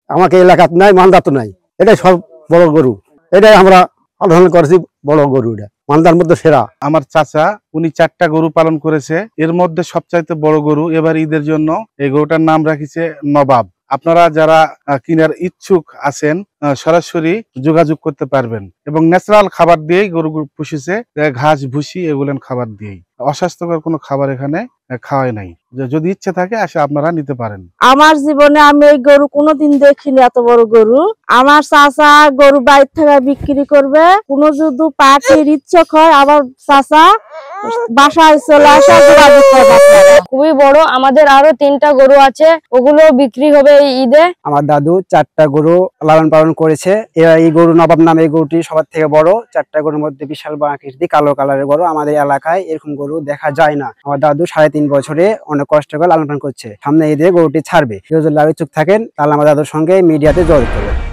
আমাকে এলাকাত নাই, মালদাতো নাই। এটাই সব বড় গরু, এটাই আমরা পালন করেছি, বড় গরু। এটা মালদার মধ্যে সেরা। আমার চাচা উনি 4টা গরু পালন করেছে, এর মধ্যে সবচাইতে বড় গরু এবার ঈদের জন্য এই গরুটার নাম রাখিছে নবাব। আপনারা যারা কিনার ইচ্ছুক আছেন সরাসরি যোগাযোগ করতে পারবেন। এবং ন্যাচারাল খাবার দিয়েই গরু পুষেছে, ঘাস ভুসি এগুলেন খাবার দিয়েই, অস্বাস্থ্যকর কোনো খাবার এখানে খাওয়াই নাই। যদি ইচ্ছে থাকে আসে আপনারা নিতে পারেন। আমার জীবনে আমি এই গরু কোনোদিন দেখিনি, এত বড় গরু। আমার চাচা গরু বাইর থেকে বিক্রি করবে, কোনো যদি পার্টির ইচ্ছুক হয় আমার চাচা বাসায় চলে আসা যোগাযোগ করবে। খুবই বড়, আমাদের আরো 3টা গরু আছে, ওগুলো বিক্রি হবে এই ঈদে। আমার দাদু 4টা গরু লালন পালন করেছে। এই গরু নবাব নামে এই গরুটি সবার থেকে বড়। 4টা গরুর মধ্যে বিশাল আকৃতি কালো কালারের গরু। আমাদের এলাকায় এরকম গরু দেখা যায় না। আমার দাদু 3.5 বছরে অনেক কষ্ট করে লালন পালন করছে। সামনে ঈদে গরুটি ছাড়বে। কেউ যদি ইচ্ছুক থাকেন তাহলে আমার দাদুর সঙ্গে মিডিয়াতে যোগাযোগ করবেন।